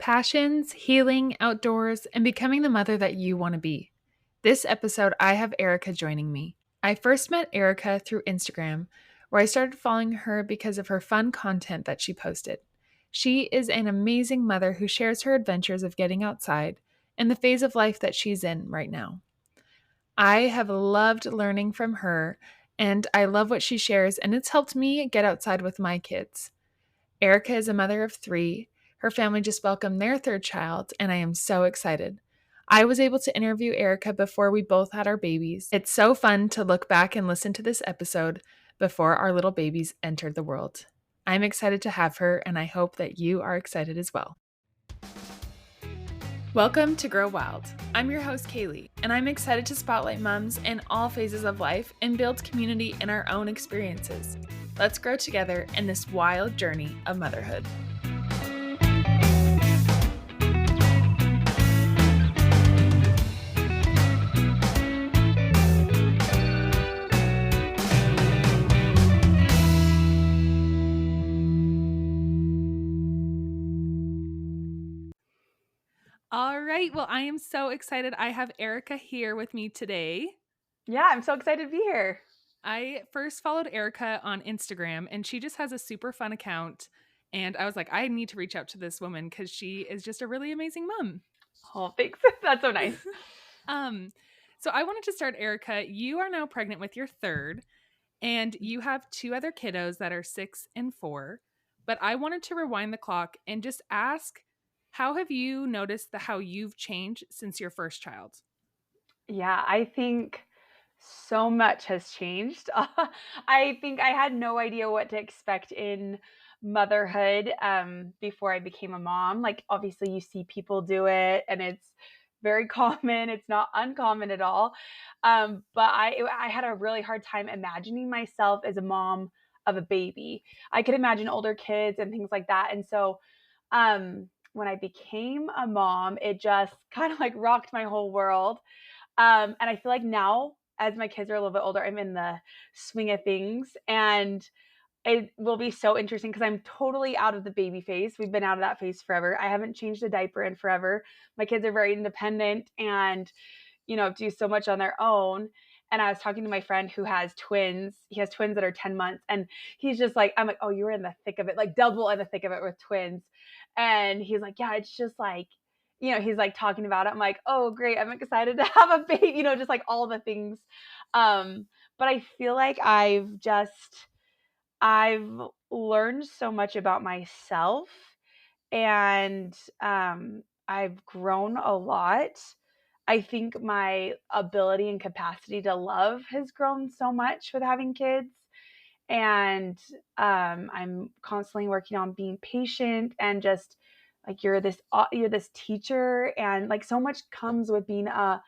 passions, healing, outdoors, and becoming the mother that you want to be. This episode, I have Erika joining me. I first met Erika through Instagram, where I started following her because of her fun content that she posted. She is an amazing mother who shares her adventures of getting outside and the phase of life that she's in right now. I have loved learning from her, and I love what she shares, and it's helped me get outside with my kids. Erika is a mother of three. Her family just welcomed their third child, and I am so excited. I was able to interview Erika before we both had our babies. It's so fun to look back and listen to this episode before our little babies entered the world. I'm excited to have her, and I hope that you are excited as well. Welcome to Grow Wild. I'm your host, Kaylee, and I'm excited to spotlight moms in all phases of life and build community in our own experiences. Let's grow together in this wild journey of motherhood. All right. Well, I am so excited. I have Erika here with me today. Yeah, I'm so excited to be here. I first followed Erika on Instagram, and she just has a super fun account. And I was like, I need to reach out to this woman because she is just a really amazing mom. Oh, thanks. That's so nice. So I wanted to start, Erika. You are now pregnant with your third, and you have two other kiddos that are 6 and 4. But I wanted to rewind the clock and just ask, how have you noticed how you've changed since your first child? Yeah, I think so much has changed. I think I had no idea what to expect in motherhood before I became a mom. Like, obviously, you see people do it, and it's very common. It's not uncommon at all. But I had a really hard time imagining myself as a mom of a baby. I could imagine older kids and things like that. And so when I became a mom, it just kind of like rocked my whole world. And I feel like now, as my kids are a little bit older, I'm in the swing of things. And it will be so interesting because I'm totally out of the baby phase. We've been out of that phase forever. I haven't changed a diaper in forever. My kids are very independent and, do so much on their own. And I was talking to my friend who has twins. He has twins that are 10 months. And he's just like, I'm like, oh, you're in the thick of it, like double in the thick of it with twins. And he's like, yeah, it's just like, he's like talking about it. I'm like, oh, great. I'm excited to have a baby, just like all the things. But I feel like I've learned so much about myself and I've grown a lot. I think my ability and capacity to love has grown so much with having kids. And I'm constantly working on being patient and just like you're this teacher, and like so much comes with being a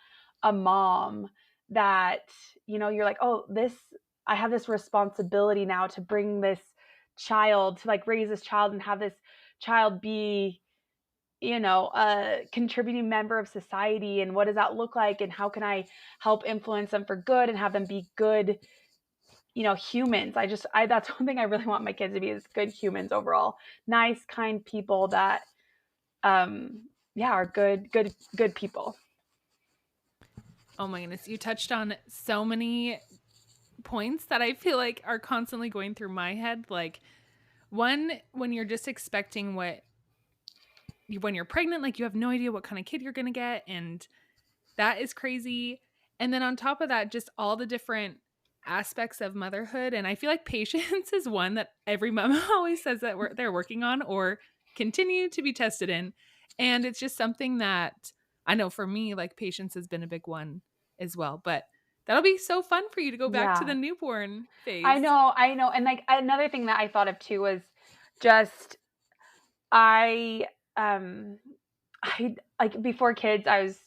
mom that you're like, oh, this I have this responsibility now to bring this child, to like raise this child and have this child be a contributing member of society, and what does that look like, and how can I help influence them for good and have them be good humans. I that's one thing I really want my kids to be, is good humans overall. Nice, kind people that yeah, are good people. Oh my goodness. You touched on so many points that I feel like are constantly going through my head. Like, one, when you're just expecting when you're pregnant, like you have no idea what kind of kid you're going to get. And that is crazy. And then on top of that, just all the different aspects of motherhood. And I feel like patience is one that every mom always says that they're working on or continue to be tested in. And it's just something that I know for me, like patience has been a big one as well. But that'll be so fun for you to go back to the Yeah, newborn I phase. know, I know. And like another thing that I thought of too was just I um I like before kids, I was,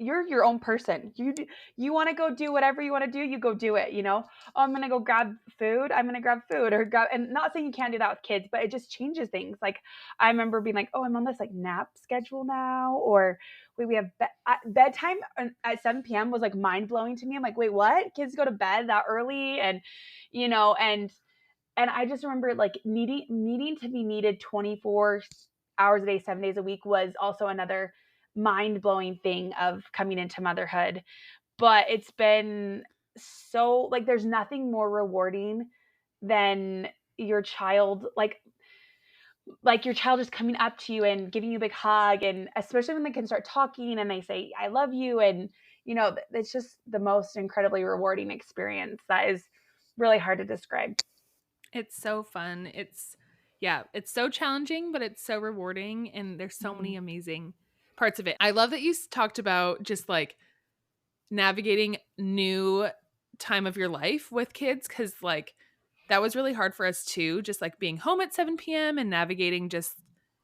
you're your own person. You want to go do whatever you want to do, you go do it, Oh, I'm going to go grab food. I'm going to grab food or grab, and not saying you can't do that with kids, but it just changes things. Like I remember being like, oh, I'm on this like nap schedule now, or wait, we have bedtime at 7 p.m. was like mind blowing to me. I'm like, wait, what? Kids go to bed that early? And, you know, and I just remember like needing to be needed 24 hours a day, 7 days a week was also another mind blowing thing of coming into motherhood. But it's been so like there's nothing more rewarding than your child like your child is coming up to you and giving you a big hug, and especially when they can start talking and they say I love you, and it's just the most incredibly rewarding experience that is really hard to describe. It's so fun. Yeah, it's so challenging, but it's so rewarding. And there's so many Mhm. amazing parts of it. I love that you talked about just like navigating new time of your life with kids, because like that was really hard for us too, just like being home at 7 p.m. and navigating just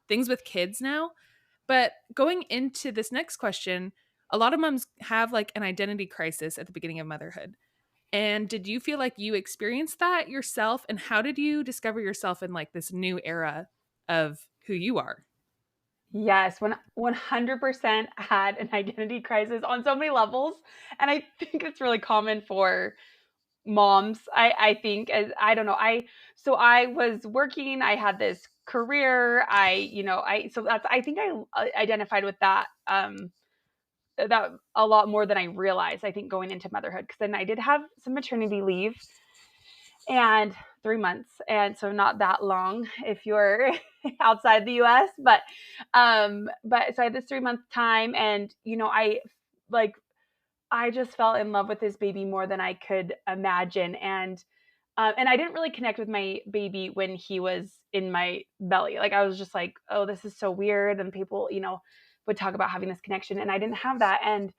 things with kids now. But going into this next question, a lot of moms have like an identity crisis at the beginning of motherhood. And did you feel like you experienced that yourself? And how did you discover yourself in like this new era of who you are? Yes, 100% had an identity crisis on so many levels, and I think it's really common for moms. I think as I don't know. I was working, I had this career, I so that's I think I identified with that a lot more than I realized, I think, going into motherhood, because then I did have some maternity leave and 3 months. And so not that long if you're outside the US, but so I had this 3 month time, and like I just fell in love with this baby more than I could imagine. And I didn't really connect with my baby when he was in my belly. Like I was just like, oh, this is so weird. And people, would talk about having this connection, and I didn't have that. And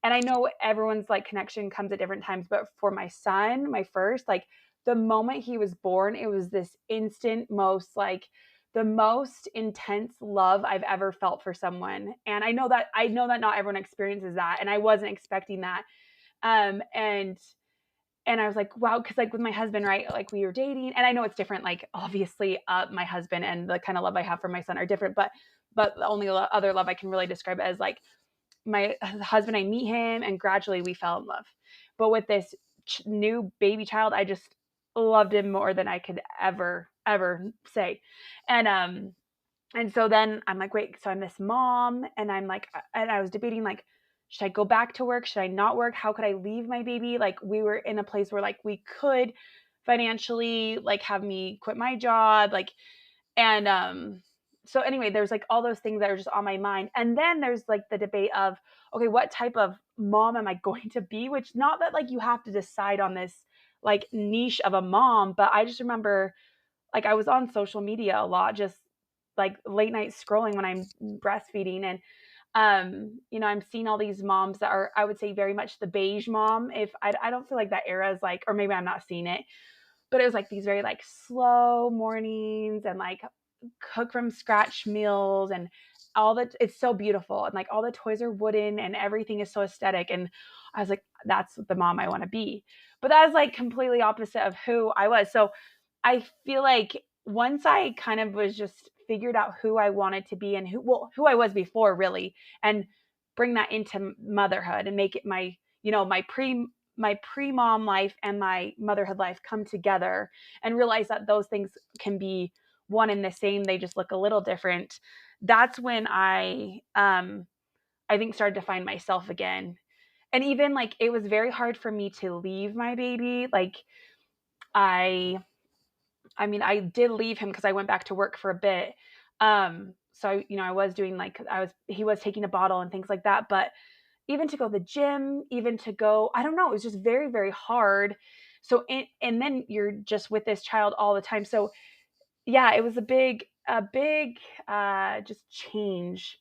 I know everyone's like connection comes at different times, but for my son, my first, like the moment he was born, it was this instant, the most intense love I've ever felt for someone. And I know that not everyone experiences that, and I wasn't expecting that. Um, and and I was like, wow, because like with my husband, right? Like we were dating, and I know it's different. Like obviously, my husband and the kind of love I have for my son are different, but the only other love I can really describe it as like my husband. I meet him, and gradually we fell in love. But with this new baby child, I just loved him more than I could ever say, and and so then I'm like, wait, so I'm this mom, and I'm like, and I was debating, like, should I go back to work? Should I not work? How could I leave my baby? Like, we were in a place where, like, we could financially, like, have me quit my job. Like, and so anyway, there's like all those things that are just on my mind. And then there's like the debate of, okay, what type of mom am I going to be? Which, not that like you have to decide on this like niche of a mom, but I just remember like I was on social media a lot, just like late night scrolling when I'm breastfeeding, and I'm seeing all these moms that are, I would say, very much the beige mom. If I don't feel like that era is like, or maybe I'm not seeing it, but it was like these very like slow mornings, and like cook from scratch meals, and all that. It's so beautiful, and like all the toys are wooden, and everything is so aesthetic. And I was like, that's the mom I want to be. But that is like completely opposite of who I was. So I feel like once I kind of was just figured out who I wanted to be, and who I was before, really, and bring that into motherhood and make it my, my pre mom life and my motherhood life come together, and realize that those things can be one and the same. They just look a little different. That's when I think started to find myself again. And even like it was very hard for me to leave my baby. Like I I mean, I did leave him because I went back to work for a bit. So I was doing like he was taking a bottle and things like that. But even to go to the gym, even to go, I don't know, it was just very, very hard. And then you're just with this child all the time. So yeah, it was a big just change.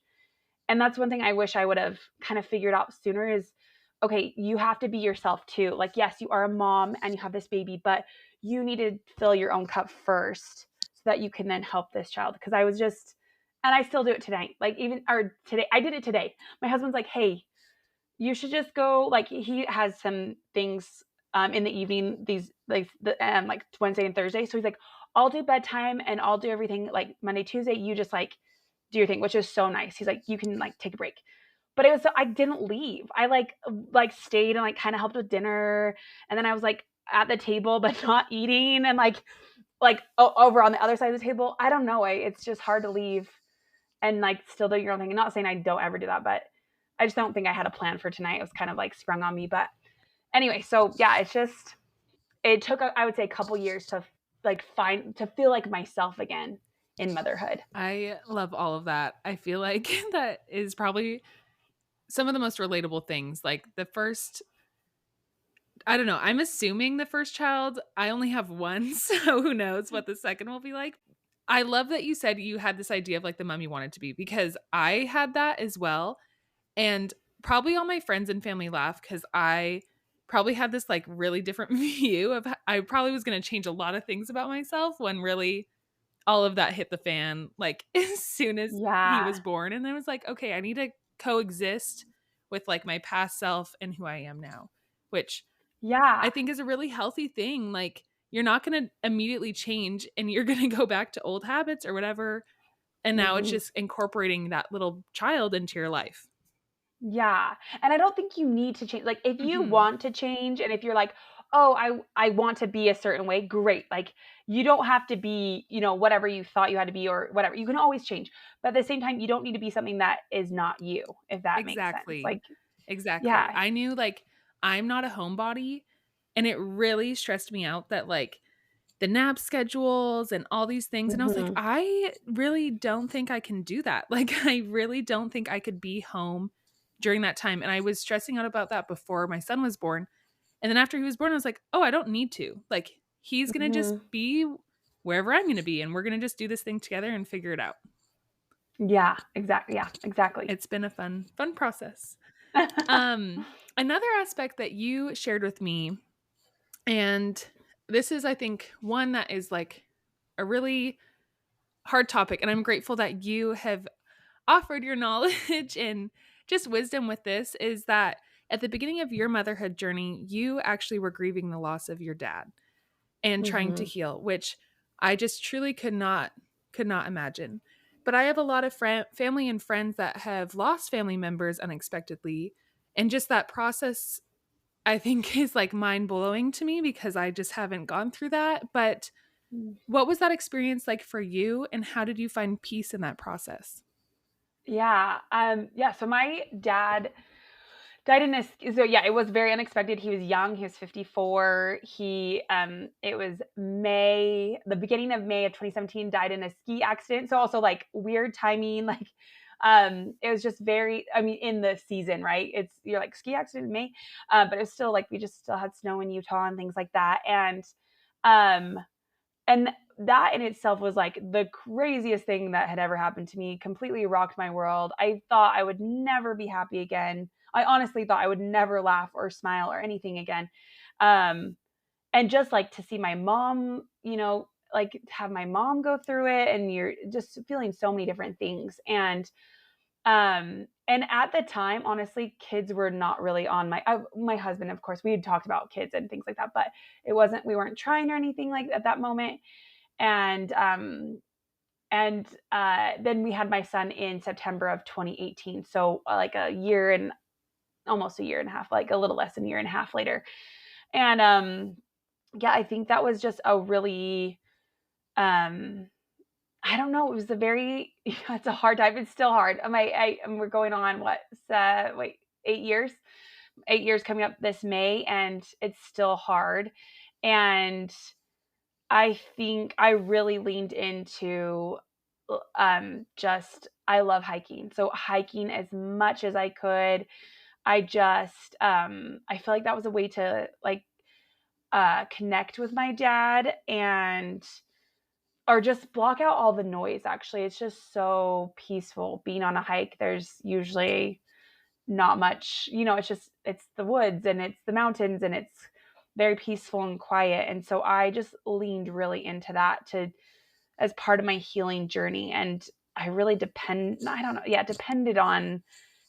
And that's one thing I wish I would have kind of figured out sooner is, okay, you have to be yourself too. Like, yes, you are a mom and you have this baby, but you need to fill your own cup first so that you can then help this child. Because I was just, and I still do it today. Like, even, or today, I did it today. My husband's like, hey, you should just go. Like, he has some things in the evening, these, like Wednesday and Thursday. So he's like, I'll do bedtime and I'll do everything like Monday, Tuesday. You just like do your thing, which is so nice. He's like, you can like take a break. But it was, I didn't leave. I like stayed and like kind of helped with dinner, and then I was like at the table but not eating, and like over on the other side of the table. I don't know. It's just hard to leave and like still do your own thing. I'm not saying I don't ever do that, but I just don't think I had a plan for tonight. It was kind of like sprung on me. But anyway, so yeah, it took I would say a couple years to like to feel like myself again in motherhood. I love all of that. I feel like that is probably some of the most relatable things. Like the first, I don't know, I'm assuming the first child, I only have one, so who knows what the second will be like. I love that you said you had this idea of like the mom you wanted to be because I had that as well. And probably all my friends and family laugh because I probably had this like really different view of I probably was going to change a lot of things about myself when really all of that hit the fan like as soon as he was Yeah. born. And I was like, okay, I need to coexist with like my past self and who I am now, which I Yeah. think is a really healthy thing. Like you're not going to immediately change and you're going to go back to old habits or whatever. And now it's Mhm. just incorporating that little child into your life. Yeah, and I don't think you need to change. Like, if you Hmm. want to change, and if you're like, "Oh, I want to be a certain way," great. Like, you don't have to be, whatever you thought you had to be or whatever. You can always change, but at the same time, you don't need to be something that is not you. If that makes sense. Exactly. Like, Exactly. yeah. I knew like I'm not a homebody and it really stressed me out that like the nap schedules and all these things and I was like Hmm. I really don't think I can do that. Like I really don't think I could be home during that time and I was stressing out about that before my son was born. And then after he was born I was like, "Oh, I don't need to. Like he's going to just Hmm. be wherever I'm going to be and we're going to just do this thing together and figure it out." Yeah. Exactly. Yeah. Exactly. It's been a fun process. Um, Another aspect that you shared with me, and this is, I think, one that is like a really hard topic, and I'm grateful that you have offered your knowledge and just wisdom with this, is that at the beginning of your motherhood journey, you actually were grieving the loss of your dad and trying to Hmm. heal, which I just truly could not imagine. But I have a lot of family and friends that have lost family members unexpectedly, and just that process I think is like mind blowing to me because I just haven't gone through that. But what was that experience like for you and how did you find peace in that process? Yeah. Yeah. So my dad died in a so yeah, it was very unexpected. He was young. He was 54. It was the beginning of May of 2017, died in a ski accident. So also like weird timing, like it was just very, I mean, in the season, right? You're like ski accident in May. But it was still like we just still had snow in Utah and things like that. Um and that in itself was like the craziest thing that had ever happened to me, completely rocked my world. I thought I would never be happy again. I honestly thought I would never laugh or smile or anything again. Um, and just like to see my mom, like have my mom go through it, and you're just feeling so many different things. And at the time, honestly, kids were not really on my husband, of course, we had talked about kids and things like that, but we weren't trying or anything like at that moment. And then we had my son in September of 2018, so like a year and almost a year and a half, like a little less than a year and a half later. And yeah, I think that was just a really um I don't know, it was a very it's a hard time. It's still hard. We're going on what, 8 years, 8 years coming up this May, and it's still hard. And I think I really leaned into just I love hiking. So hiking as much as I could. I feel like that was a way to like connect with my dad, and or just block out all the noise. Actually, it's just so peaceful being on a hike. There's usually not much, it's the woods and it's the mountains, and it's very peaceful and quiet. And so I just leaned really into that to as part of my healing journey. And I really I don't know, yeah, depended on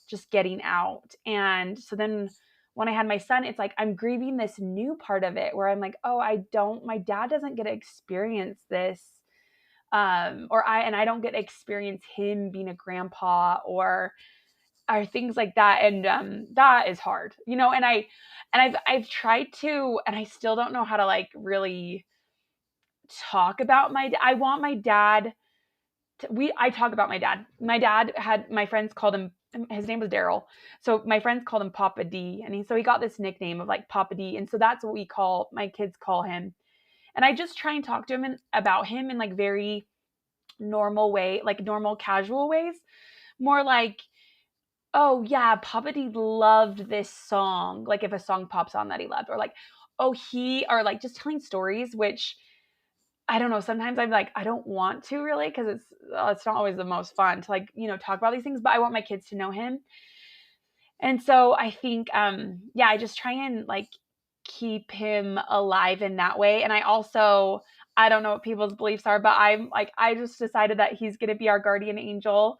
just getting out. And so then when I had my son, it's like I'm grieving this new part of it where I'm like, oh, my dad doesn't get to experience this. I don't get to experience him being a grandpa or things like that. And that is hard, and I've tried to, and I still don't know how to like really talk about I want my dad I talk about my dad. My dad had my friends called him. His name was Daryl. So my friends called him Papa D, and so he got this nickname of like Papa D, and so that's what we call my kids call him. And I just try and talk to him about him in like very normal way, like normal casual ways, more like, oh yeah, Papa D loved this song. Like if a song pops on that he loved, or like, oh or like just telling stories, which I don't know. Sometimes I'm like, I don't want to really because it's not always the most fun to like talk about these things. But I want my kids to know him, and so I think yeah, I just try and like keep him alive in that way. And I don't know what people's beliefs are, but I'm like I just decided that he's gonna be our guardian angel.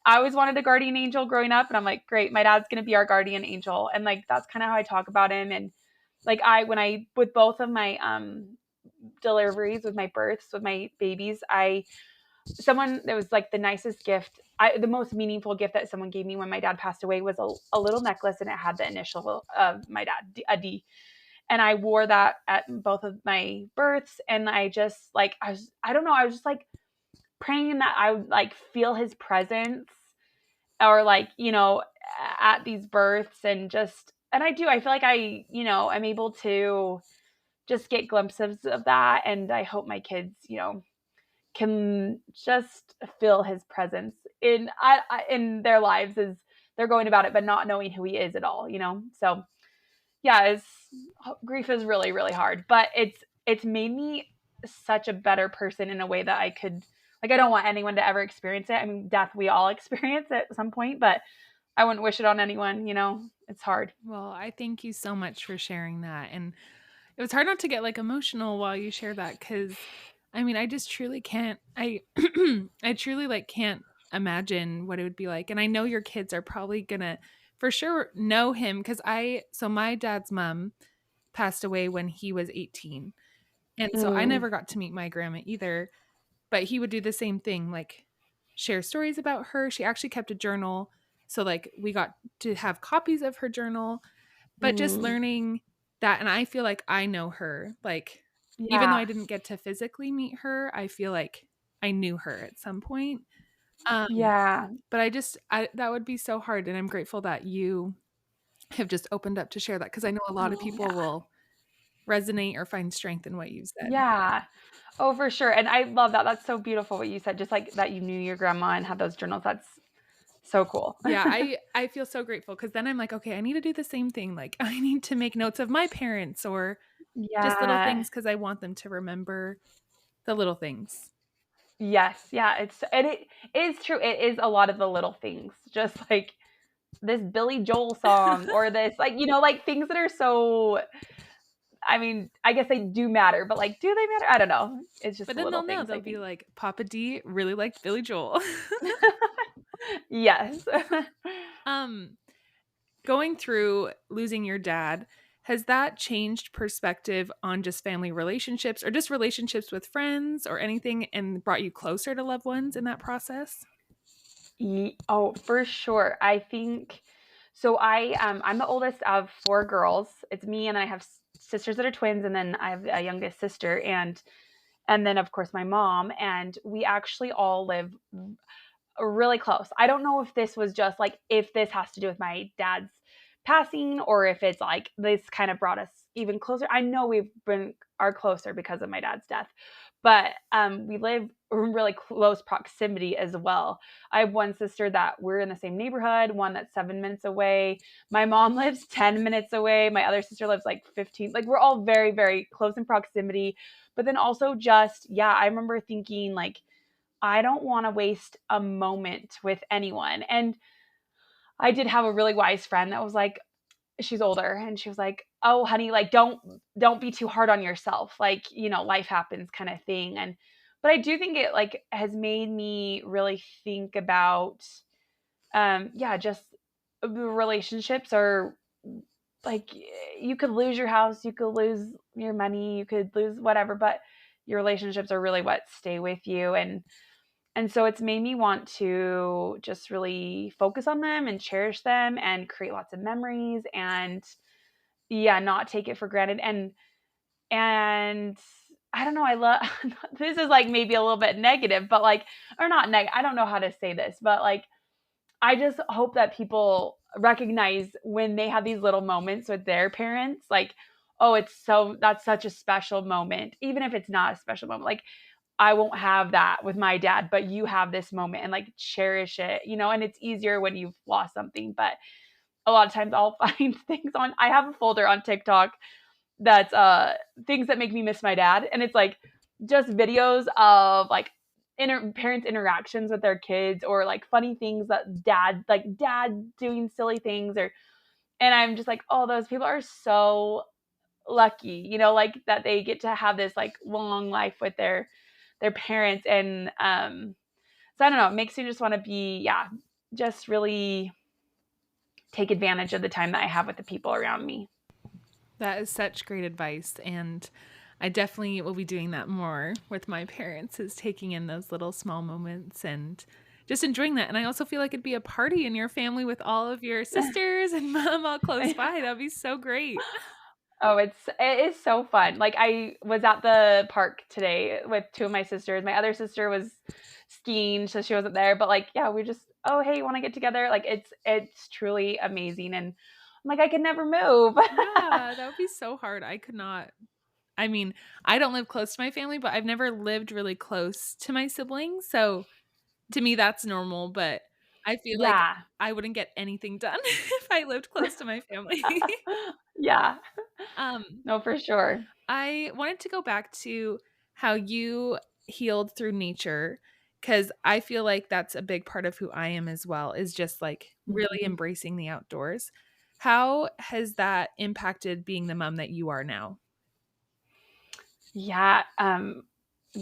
I always wanted a guardian angel growing up, and I'm like, great, my dad's gonna be our guardian angel, and like that's kind of how I talk about him. And like when I with both of my deliveries, with my births, with my babies, someone that was like the nicest gift, the most meaningful gift that someone gave me when my dad passed away was a little necklace, and it had the initial of my dad, a D. And I wore that at both of my births, and I just like I don't know, I was just like praying that I would like feel his presence, or like at these births, and I feel like I'm able to just get glimpses of that, and I hope my kids can just feel his presence in their lives as they're going about it, but not knowing who he is at all. So yeah, grief is really, really hard, but it's made me such a better person in a way that I could, like, I don't want anyone to ever experience it. I mean, death we all experience at some point, but I wouldn't wish it on anyone. It's hard. Well, I thank you so much for sharing that. And it was hard not to get like emotional while you share that because I mean, I just truly can't. I truly like can't imagine what it would be like. And I know your kids are probably gonna for sure know him because so my dad's mom passed away when he was 18. And so I Mm, never got to meet my grandma either, but he would do the same thing, like share stories about her. She actually kept a journal. So like we got to have copies of her journal, but just mm, learning that, and I feel like I know her, like, even though yeah, I didn't get to physically meet her, I feel like I knew her at some point. Um, yeah. but that would be so hard, and I'm grateful that you have just opened up to share that because I know a lot of Oh people yeah, will resonate or find strength in what you said. yeah. Oh, for sure. And I love that. That's so beautiful what you said. Just like that, you knew your grandma and had those journals. That's so cool. Yeah, I feel so grateful because then I'm like, okay, I need to do the same thing. Like, I need to make notes of my parents or just little Yeah. things because I want them to remember the little things. Yes. Yeah. It is true. It is a lot of the little things, just like this Billy Joel song, or this, like, like things that are so, I mean, I guess they do matter, but like, do they matter? I don't know. It's just But the then little they'll know. things, They'll I be think. like, Papa D really liked Billy Joel. Yes. um, Going through losing your dad, has that changed perspective on just family relationships or just relationships with friends or anything and brought you closer to loved ones in that process? Oh, for sure. I think so. I'm the oldest of four girls. It's me, and I have sisters that are twins, and then I have a youngest sister, and then of course my mom, and we actually all live really close. I don't know if this was just like, if this has to do with my dad's passing, or if it's like this kind of brought us even closer. I know we've been are closer because of my dad's death, but we live in really close proximity as well. I have one sister that we're in the same neighborhood, one that's 7 minutes away. My mom lives 10 minutes away. My other sister lives like 15. Like, we're all very, very close in proximity. But then also, just, yeah, I remember thinking like, I don't want to waste a moment with anyone. And I did have a really wise friend that was like, she's older, and she was like, "Oh, honey, like, don't be too hard on yourself. Like, life happens, kind of thing." And but I do think it like has made me really think about yeah, just relationships are like, you could lose your house, you could lose your money, you could lose whatever, but your relationships are really what stay with you. And so it's made me want to just really focus on them and cherish them and create lots of memories, and yeah, not take it for granted. And I don't know, I love this is like maybe a little bit negative, but like, or not neg, I don't know how to say this, but like, I just hope that people recognize when they have these little moments with their parents, like, oh, that's such a special moment, even if it's not a special moment. Like, I won't have that with my dad, but you have this moment and like cherish it, and it's easier when you've lost something. But a lot of times I'll find things I have a folder on TikTok that's things that make me miss my dad. And it's like just videos of like parents interactions with their kids, or like funny things that dad doing silly things, or and I'm just like, oh, those people are so lucky, like that they get to have this like long life with their parents. And so I don't know, it makes me just want to be, yeah, just really take advantage of the time that I have with the people around me. That is such great advice. And I definitely will be doing that more with my parents, is taking in those little small moments and just enjoying that. And I also feel like it'd be a party in your family with all of your sisters and mom all close by. That'd be so great. Oh, it is so fun. Like, I was at the park today with two of my sisters. My other sister was skiing, so she wasn't there. But like, yeah, we just, oh, hey, want to get together? Like, it's truly amazing. And I'm like, I could never move. Yeah, that would be so hard. I could not. I mean, I don't live close to my family, but I've never lived really close to my siblings. So to me, that's normal. But I feel like Yeah. I wouldn't get anything done if I lived close to my family. Yeah. um, No, for sure. I wanted to go back to how you healed through nature, because I feel like that's a big part of who I am as well, is just like really Mhm. embracing the outdoors. How has that impacted being the mom that you are now? Yeah.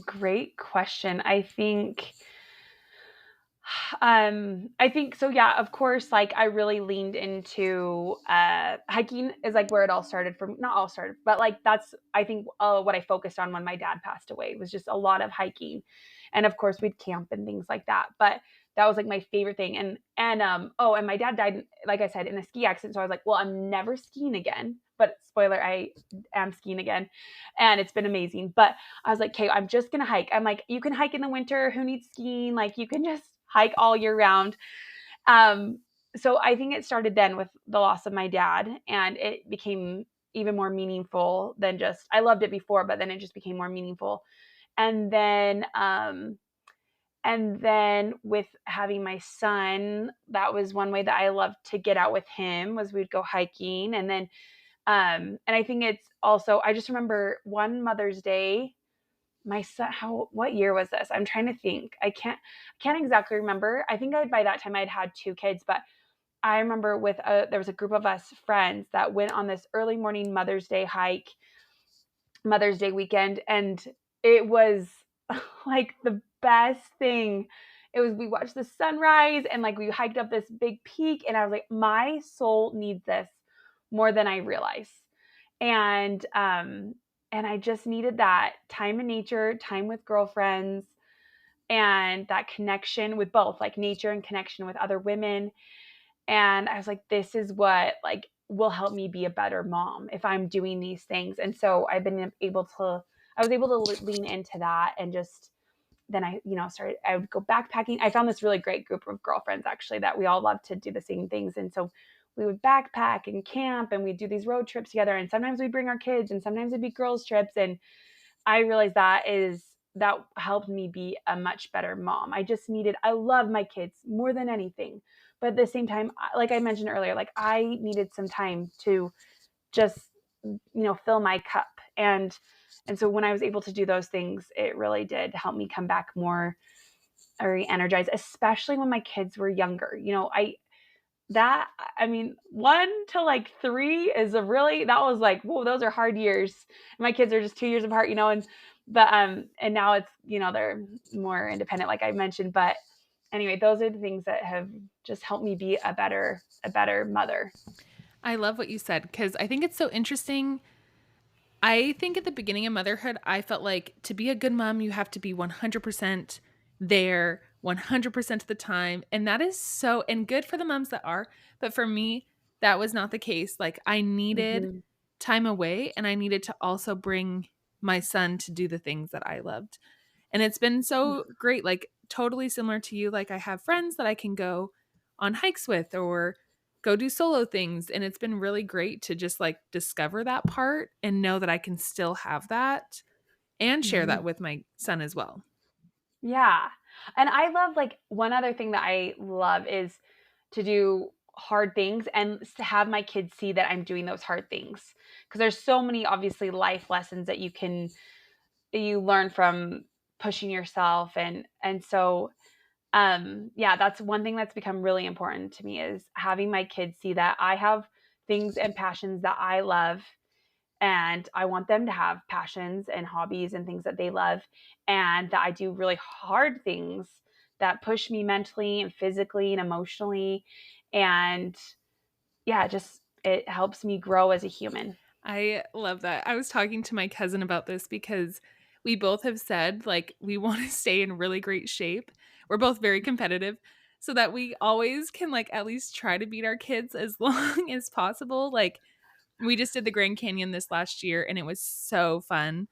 Great question. I think so, yeah, of course, like, I really leaned into, hiking is, like, where it all started from, not all started, but, like, that's, I think, what I focused on when my dad passed away, was just a lot of hiking, and, of course, we'd camp and things like that, but that was, like, my favorite thing. And my dad died, like I said, in a ski accident, so I was like, "Well, I'm never skiing again," but spoiler, I am skiing again, and it's been amazing. But I was like, "Okay, I'm just gonna hike." I'm like, "You can hike in the winter. Who needs skiing? Like, you can just hike all year round." Um, so I think it started then with the loss of my dad, and it became even more meaningful than just, I loved it before, but then it just became more meaningful. And then, with having my son, that was one way that I loved to get out with him, was we'd go hiking. And then, and I think it's also, I just remember one Mother's Day, my son, what year was this? I'm trying to think. I can't exactly remember. I think by that time I'd had two kids, but I remember there was a group of us friends that went on this early morning Mother's Day hike, Mother's Day weekend, and it was like the best thing. We watched the sunrise, and like we hiked up this big peak, and I was like, my soul needs this more than I realize. And I just needed that time in nature, time with girlfriends, and that connection with both, like, nature and connection with other women. And I was like, this is what, like, will help me be a better mom if I'm doing these things. And so I was able to lean into that. And just then I would go backpacking. I found this really great group of girlfriends, actually, that we all love to do the same things. And so we would backpack and camp, and we'd do these road trips together. And sometimes we'd bring our kids, and sometimes it'd be girls' trips. And I realized that helped me be a much better mom. I love my kids more than anything. But at the same time, like I mentioned earlier, like, I needed some time to just, fill my cup. And so when I was able to do those things, it really did help me come back more very energized, especially when my kids were younger. That I mean, 1 to like 3 is that was like, whoa, those are hard years. My kids are just 2 years apart, and now it's, they're more independent, like I mentioned. But anyway, those are the things that have just helped me be a better mother. I love what you said, because I think it's so interesting. I think at the beginning of motherhood, I felt like to be a good mom, you have to be 100% there 100% of the time. And that is so, and good for the moms that are. But for me, that was not the case. Like, I needed Mhm. time away, and I needed to also bring my son to do the things that I loved. And it's been so great, like totally similar to you. Like I have friends that I can go on hikes with or go do solo things. And it's been really great to just like discover that part and know that I can still have that and share that Mhm. with my son as well. Yeah. And I love like one other thing that I love is to do hard things and to have my kids see that I'm doing those hard things. Because there's so many obviously life lessons that you learn from pushing yourself and so yeah, that's one thing that's become really important to me is having my kids see that I have things and passions that I love and I want them to have passions and hobbies and things that they love and that I do really hard things that push me mentally and physically and emotionally and yeah, just it helps me grow as a human. I love that. I was talking to my cousin about this because we both have said like we want to stay in really great shape. We're both very competitive so that we always can like at least try to beat our kids as long as possible. Like we just did the Grand Canyon this last year and it was so fun.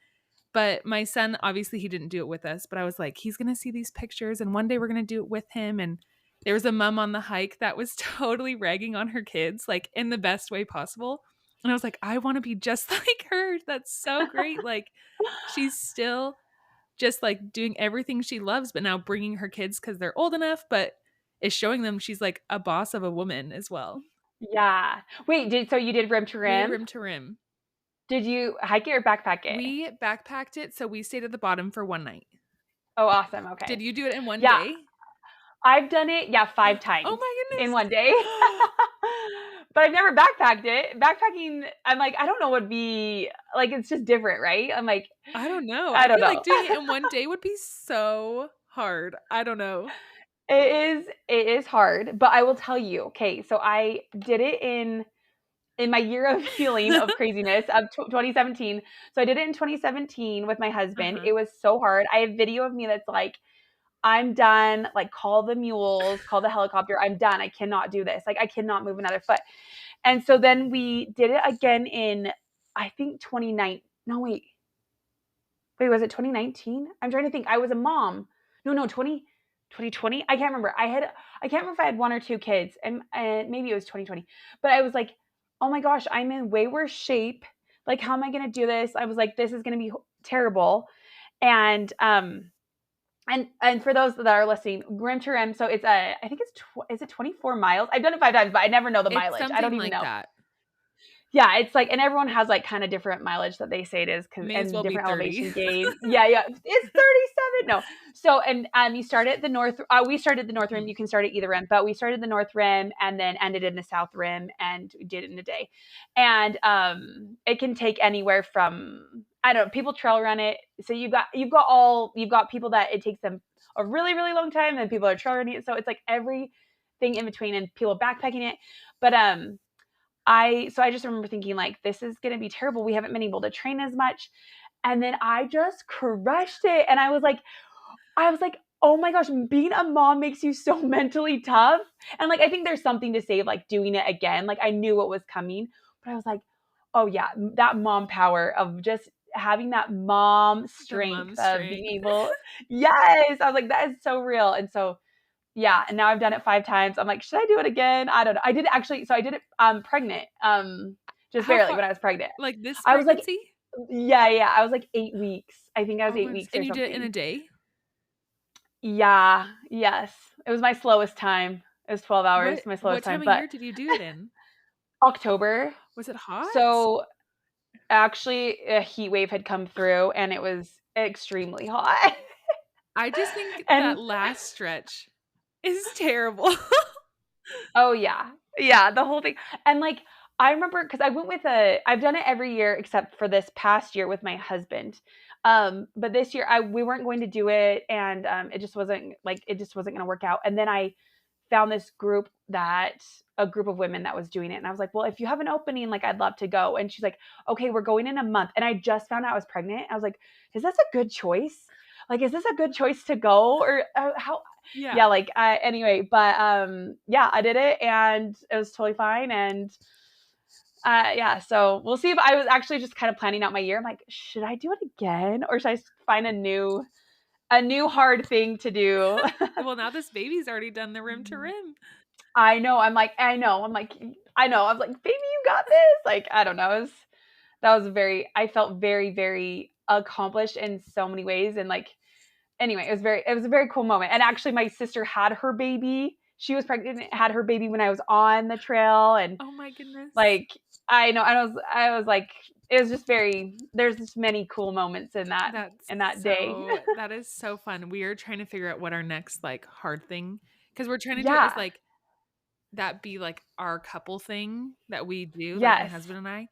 But my son, obviously, he didn't do it with us, but I was like, he's going to see these pictures and one day we're going to do it with him. And there was a mom on the hike that was totally ragging on her kids, like in the best way possible. And I was like, I want to be just like her. That's so great. Like, she's still just like doing everything she loves, but now bringing her kids because they're old enough, but is showing them she's like a boss of a woman as well. Yeah. Wait, did so you did rim to We did rim? rim to rim. Did you hike it or backpack it? We backpacked it, so we stayed at the bottom for one night. Oh, awesome. Did Okay. you do it in one Yeah, day? I've done it, yeah, 5 Oh times my in one day. goodness. But I've never backpacked it. Backpacking, I'm like, I don't know what would be like, it's just different, right? I'm like, I don't know. I I don't feel know. like doing it in one day would be so hard. I don't know. It is hard, but I will tell you, okay, so I did it in my year of healing of craziness of 2017. So I did it in 2017 with my husband. Uh-huh. It was so hard. I have video of me that's like, I'm done. Like, call the mules, call the helicopter. I'm done. I cannot do this. Like, I cannot move another foot. And so then we did it again in, I think 29. No, wait, was it 2019? I'm trying to think. I was a mom. No, 2020. I can't remember. I can't remember if I had one or two kids, and maybe it was 2020. But I was like, oh my gosh, I'm in way worse shape. Like, how am I going to do this? I was like, this is going to be terrible. And and for those that are listening, Grim to Rim, so it's a, I think it's, is it 24 miles? I've done it 5 times, but I never know the It's mileage. I don't something even like know. that. Yeah, it's like, and everyone has like kind of different mileage that they say it is, cause, May as and well be different 30. elevation gain. Yeah, it's 37. No, so and you start at the north. We started the north rim. You can start at either rim, but we started the north rim and then ended in the south rim, and we did it in a day. And it can take anywhere from, I don't know. People trail run it, so you've got people that it takes them a really really long time, and people are trail running it. So it's like everything in between, and people backpacking it. But I just remember thinking like, this is going to be terrible. We haven't been able to train as much. And then I just crushed it. And I was like, oh my gosh, being a mom makes you so mentally tough. And like, I think there's something to say of like doing it again. Like, I knew what was coming, but I was like, oh yeah, that mom power of just having that mom The mom strength of being strength. able, yes. I was like, that is so real. And so yeah, and now I've done it 5 times. I'm like, "Should I do it again?" I don't know. I did it actually, so I did it, pregnant, just How barely far when I was pregnant. like this I was like, pregnancy? yeah, I was like 8 weeks. I think I was Oh 8 my goodness. weeks And or you did it in a something. day? Yeah, yes. It was my slowest time. It was 12 hours, my slowest What time time, of but year did you do it in? October. Was it hot? So, actually, a heat wave had come through, and it was extremely hot. I just think that And last stretch is terrible. oh yeah. Yeah, the whole thing. And like I remember because I've done it every year except for this past year with my husband. But this year we weren't going to do it and it just wasn't gonna work out. And then I found this group that a group of women that was doing it. And I was like, well, if you have an opening, like I'd love to go. And she's like, okay, we're going in a month. And I just found out I was pregnant. I was like, is this a good choice? Like, is this a good choice to go? Or how Yeah. yeah, like anyway, but yeah, I did it and it was totally fine. And Yeah, so we'll see if I was actually just kind of planning out my year. I'm like, should I do it again or should I find a new hard thing to do? Well, now this baby's already done the rim to rim. I know. I'm like, baby, you got this. Like, I don't know. That was I felt very, very accomplished in so many ways. And like, anyway, it was a very cool moment. And actually, my sister had her baby. She was pregnant, and had her baby when I was on the trail. And Oh my goodness. like, I know, I was like, it was just there's just many cool moments That's in that day. that is so fun. We are trying to figure out what our next like hard thing, because we're trying to do it as Yeah. like that be like our couple thing that we do, like my Yes. husband and I.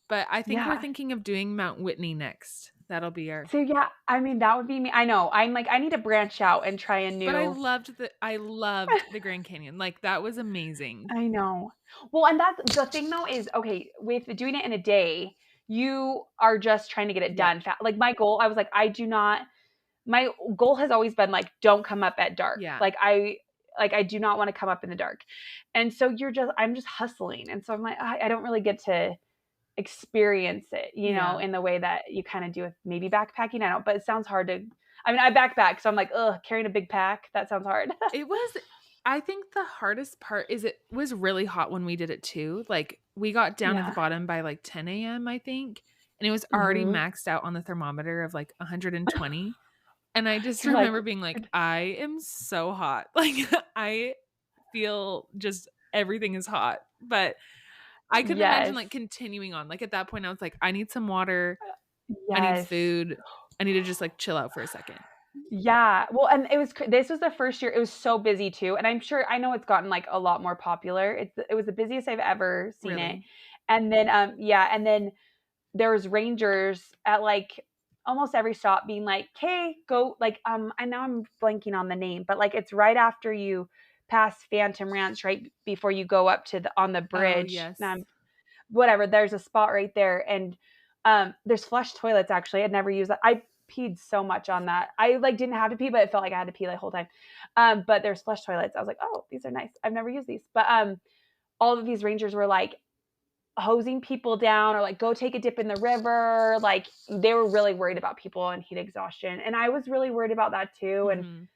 But I think we're Yeah. thinking of doing Mount Whitney next. That'll be our So yeah, I mean, that would be me. I know. I'm like, I need to branch out and try a but new. I loved the Grand Canyon. Like that was amazing. I know. Well, and that's the thing though is okay, with doing it in a day, you are just trying to get it Yeah. done Like my goal, I was like, my goal has always been like, don't come up at dark. Yeah. I do not want to come up in the dark. And so I'm just hustling. And so I'm like, I don't really get to experience it, Yeah. in the way that you kind of do with maybe backpacking. I don't, but it sounds hard to, I mean, I backpack, so I'm like, ugh, carrying a big pack. That sounds hard. It was I think the hardest part is it was really hot when we did it too. Like we got down at the Yeah. bottom by like 10 a.m., I think, and it was already Hmm. maxed out on the thermometer of like 120. And I just You're like, remember being like, I am so hot. Like I feel just everything is hot. But I couldn't imagine yes, like continuing on. Like at that point, I was like, I need some water. I need yes. food. I need to just like chill out for a second. Yeah. Well, and this was the first year. It was so busy too, and I know it's gotten like a lot more popular. It was the busiest I've ever seen it. Really. And then yeah, and then there was rangers at like almost every stop being like, "Hey, go like I know I'm blanking on the name, but like it's right after you pass Phantom Ranch right before you go up to the on the Oh, bridge. yes. Whatever, there's a spot right there and there's flush toilets actually. I'd never used that. I peed so much on that. I like didn't have to pee, but it felt like I had to pee the whole time. But there's flush toilets. I was like, "Oh, these are nice. I've never used these." But all of these rangers were like hosing people down or like go take a dip in the river. Like they were really worried about people and heat exhaustion. And I was really worried about that too. And Mhm.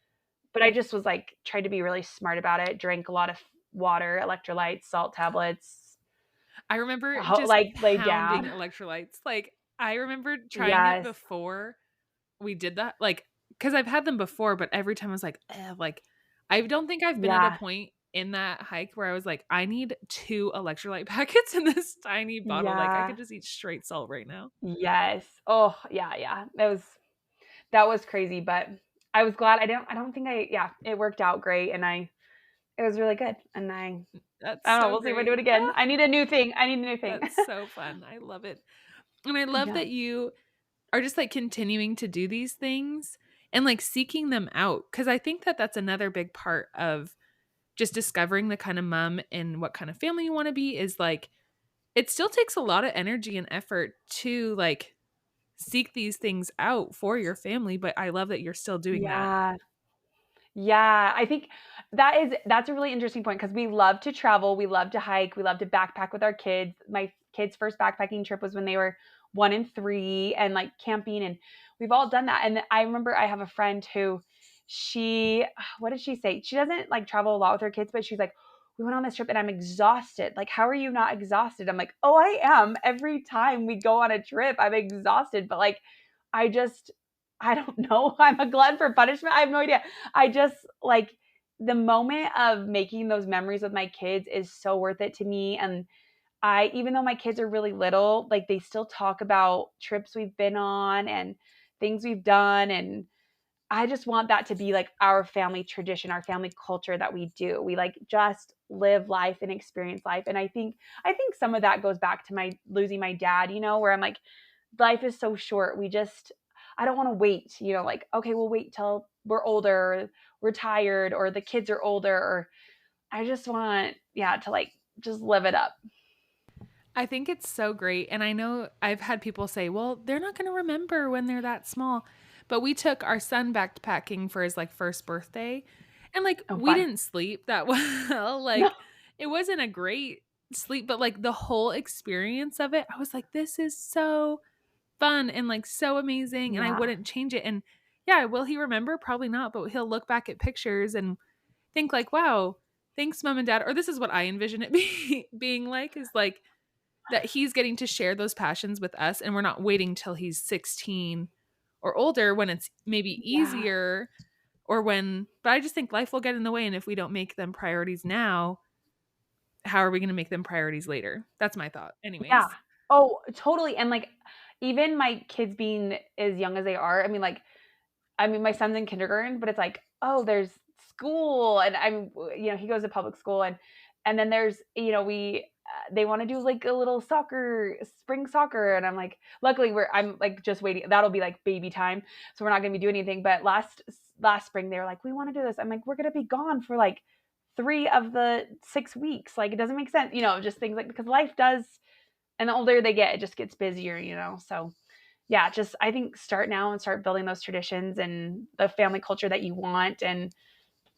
but I just was like tried to be really smart about it, drank a lot of water, electrolytes, salt tablets, I remember just like laid pounding down. electrolytes. Like, I remember trying it Yes. before we did that, like, because 'cause I've had them before, but every time I was like, "Ugh," like, I don't think I've been at a Yeah. point in that hike where I was like, "I need 2 electrolyte packets in this tiny bottle." Like, I could Yeah. just eat straight salt right now. Yes. Oh, yeah, yeah. That was crazy, but I was glad I don't think it worked out great and it was really good. And That's I don't know, so we'll see if I do it great. again. I need a new thing. I need a new thing. That's so fun. I love it. And I love Yeah. that you are just, like, continuing to do these things and, like, seeking them out, because I think that that's another big part of just discovering the kind of mom and what kind of family you wanna be is, like, it still takes a lot of energy and effort to, like, seek these things out for your family, but I love that you're still doing that. Yeah. Yeah, I think that's a really interesting point because we love to travel, we love to hike, we love to backpack with our kids. My kids' first backpacking trip was when they were 1 and 3 and, like, camping, and we've all done that, and I remember I have a friend who she what did she say? She doesn't, like, travel a lot with her kids, but she's like, "We went on this trip and I'm exhausted." Like, "How are you not exhausted?" I'm like, "Oh, I am. Every time we go on a trip, I'm exhausted." But, like, I just I don't know. I'm a glutton for punishment. I have no idea. I just like the moment of making those memories with my kids is so worth it to me. And even though my kids are really little, like they still talk about trips we've been on and things we've done. And I just want that to be like our family tradition, our family culture that we do. We like just live life and experience life. And I think some of that goes back to my losing my dad, where I'm like, life is so short. I don't want to wait, like, okay, we'll wait till we're older, or we're tired, or the kids are older, or I just want, yeah, to like just live it up. I think it's so great, and I know I've had people say, "Well, they're not gonna remember when they're that small." But we took our son backpacking for his, like, first birthday, and, like, Oh, we fun. didn't sleep that well, No. like, it wasn't a great sleep, but like the whole experience of it, I was like, this is so fun and like so amazing. And I Yeah. wouldn't change it. And yeah, will he remember? Probably not, but he'll look back at pictures and think like, wow, thanks, mom and dad. Or this is what I envision it being like, is like that he's getting to share those passions with us and we're not waiting till he's 16 or older when it's maybe Yeah. easier, or when, but I just think life will get in the way. And if we don't make them priorities now, how are we going to make them priorities later? That's my thought. Yeah. Anyways. Oh, totally. And like even my kids being as young as they are, I mean, my son's in kindergarten, but it's like, oh, there's school, and he goes to public school, and then there's, we they want to do like a little spring soccer, and I'm like, luckily I'm like just waiting. That'll be like baby time, so we're not gonna be doing anything. But last spring they were like, we want to do this. I'm like, we're gonna be gone for like 3 of the 6 weeks. Like it doesn't make sense, just things like because life does, and the older they get, it just gets busier. So yeah, just I think start now and start building those traditions and the family culture that you want, and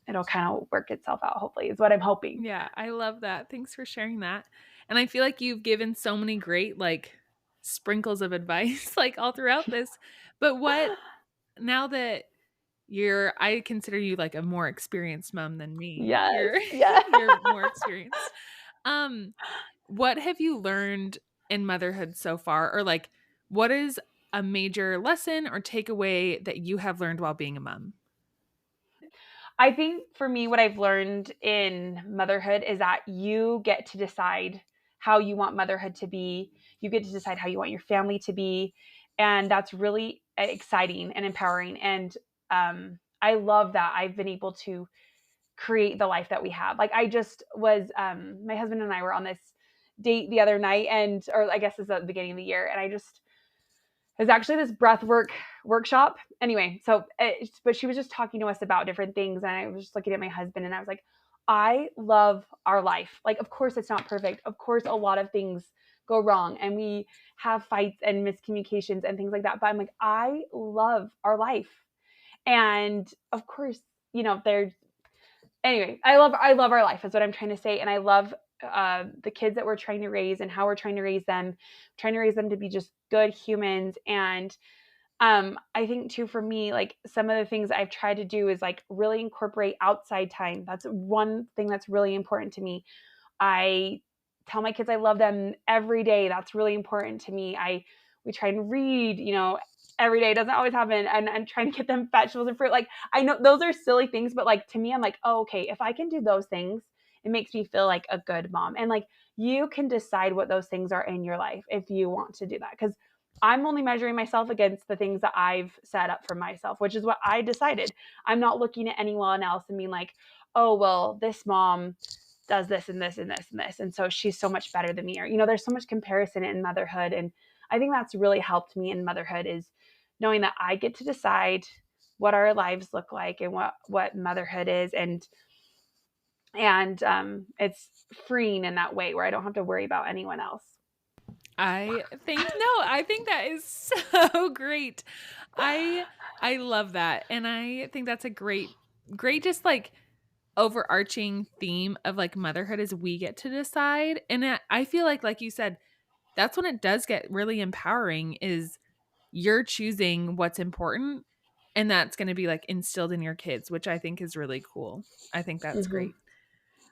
it'll kind of work itself out, hopefully, is what I'm hoping. Yeah, I love that. Thanks for sharing that. And I feel like you've given so many great like sprinkles of advice like all throughout this. But what, now that I consider you like a more experienced mom than me. Yes. You're Yeah. you're more experienced. Um what have you learned in motherhood so far, or like what is a major lesson or takeaway that you have learned while being a mom? I think for me, what I've learned in motherhood is that you get to decide how you want motherhood to be. You get to decide how you want your family to be. And that's really exciting and empowering. And I love that I've been able to create the life that we have. Like I just was, my husband and I were on this date the other night, or I guess it's at the beginning of the year. And I just, it was actually this breath workshop. Anyway, but she was just talking to us about different things. And I was just looking at my husband and I was like, I love our life. Like, of course, it's not perfect. Of course, a lot of things go wrong and we have fights and miscommunications and things like that. But I'm like, I love our life. And of course, there's anyway, I love our life is what I'm trying to say, and I love the kids that we're trying to raise and how we're trying to raise them to be just good humans. And I think too for me, like some of the things I've tried to do is like really incorporate outside time. That's one thing that's really important to me. I tell my kids I love them every day. That's really important to me. We try and read, every day. It doesn't always happen. And trying to get them vegetables and fruit. Like I know those are silly things, but like to me, I'm like, oh, okay, if I can do those things, it makes me feel like a good mom. And like you can decide what those things are in your life if you want to do that. Because I'm only measuring myself against the things that I've set up for myself, which is what I decided. I'm not looking at anyone else and being like, oh, well, this mom does this and this and this and this. And so she's so much better than me. Or, there's so much comparison in motherhood. And I think that's really helped me in motherhood is knowing that I get to decide what our lives look like and what motherhood is. And it's freeing in that way where I don't have to worry about anyone else. I think that is so great. I I love that. And I think that's a great just like overarching theme of like motherhood is we get to decide. And I feel like you said, that's when it does get really empowering, is you're choosing what's important, and that's going to be like instilled in your kids, which I think is really cool. I think that's Mm-hmm. great.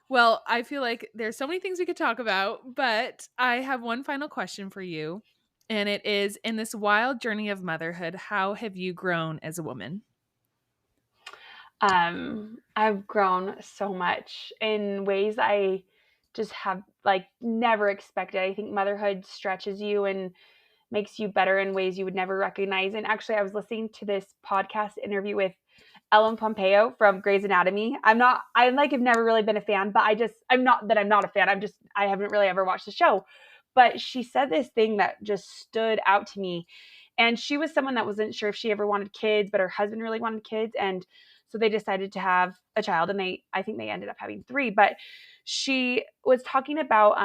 Well, I feel like there's so many things we could talk about, but I have one final question for you. And it is, in this wild journey of motherhood, how have you grown as a woman? I've grown so much in ways I just have like never expected. I think motherhood stretches you and makes you better in ways you would never recognize. And actually, I was listening to this podcast interview with Ellen Pompeo from Grey's Anatomy. I like have never really been a fan, but I'm not a fan. I haven't really ever watched the show. But she said this thing that just stood out to me. And she was someone that wasn't sure if she ever wanted kids, but her husband really wanted kids. And so they decided to have a child, and I think they ended up having three. But she was talking about,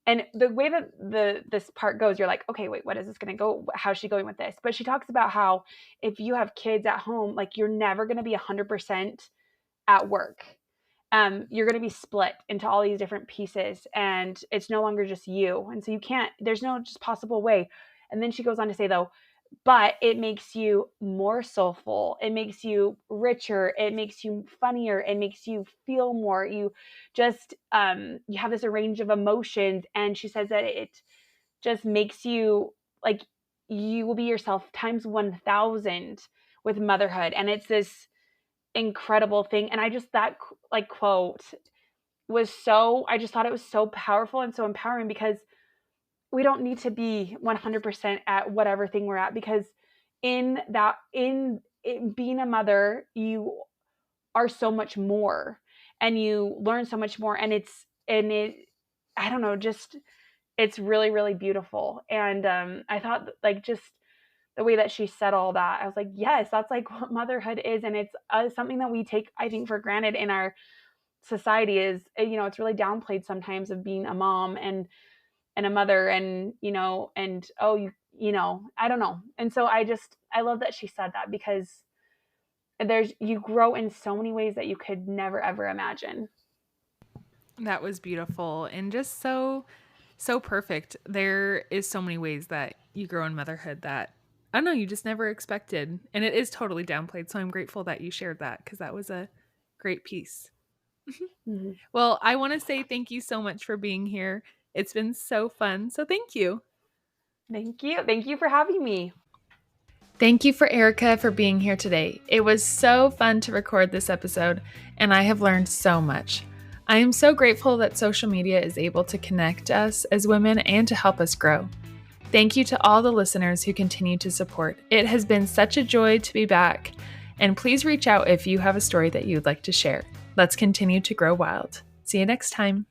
and the way that this part goes, you're like, okay, wait, what is this going to go? How's she going with this? But she talks about how if you have kids at home, like you're never going to be 100% at work. you're going to be split into all these different pieces, and it's no longer just you. And so you can't, there's no just possible way. And then she goes on to say, though, but it makes you more soulful. It makes you richer. It makes you funnier. It makes you feel more. You just, you have this range of emotions. And she says that it just makes you like, you will be yourself times 1,000 with motherhood. And it's this incredible thing. And I just, that like quote was so, I just thought it was so powerful and so empowering, because we don't need to be 100% at whatever thing we're at, because in that, in being a mother, you are so much more, and you learn so much more. And I don't know, just, it's really, really beautiful. And I thought, like, just the way that she said all that, I was like, yes, that's like what motherhood is. And it's something that we take, I think, for granted in our society. Is, it's really downplayed sometimes, of being a mom and a mother, and and oh, I don't know. And so I love that she said that, because you grow in so many ways that you could never ever imagine. That was beautiful and just so perfect. There is so many ways that you grow in motherhood that I don't know, you just never expected. And it is totally downplayed. So I'm grateful that you shared that, because that was a great piece. Mhm. Well, I want to say thank you so much for being here. It's been so fun. So thank you. Thank you for having me. Thank you for Erica for being here today. It was so fun to record this episode, and I have learned so much. I am so grateful that social media is able to connect us as women and to help us grow. Thank you to all the listeners who continue to support. It has been such a joy to be back, and please reach out if you have a story that you'd like to share. Let's continue to grow wild. See you next time.